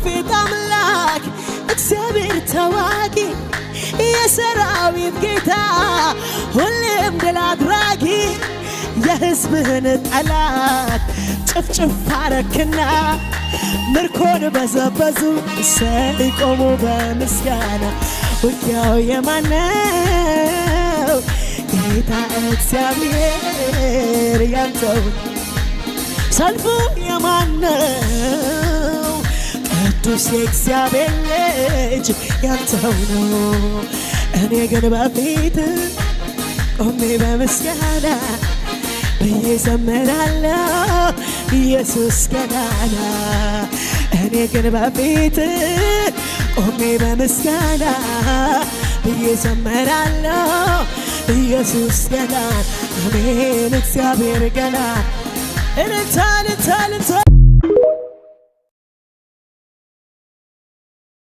በፊት አምላክ እግዚአብሔር ተዋጊ የሰራዊት ጌታ ሁሌም ድል አድራጊ የሕዝብህን ጠላት ጭፍጭፍ አረክና ምርኮን በዘበዙ ሳይቆሙ በምስጋና ውጊያው የማነው ጌታ እግዚአብሔር ያንተው ሰልፉ የማነው ቅዱስ የእግዚአብሔር ልጅ ያንተው ነው እኔ ግን በፊት ቆሜ በምስጋና ብዬ ዘምራለሁ ኢየሱስ ገናና እኔ ግን በፊት ቆሜ በምስጋና ብዬ ዘምራለሁ ኢየሱስ ገናና አሜን እግዚአብሔር ገናና እልልታ እልልታ እልልታ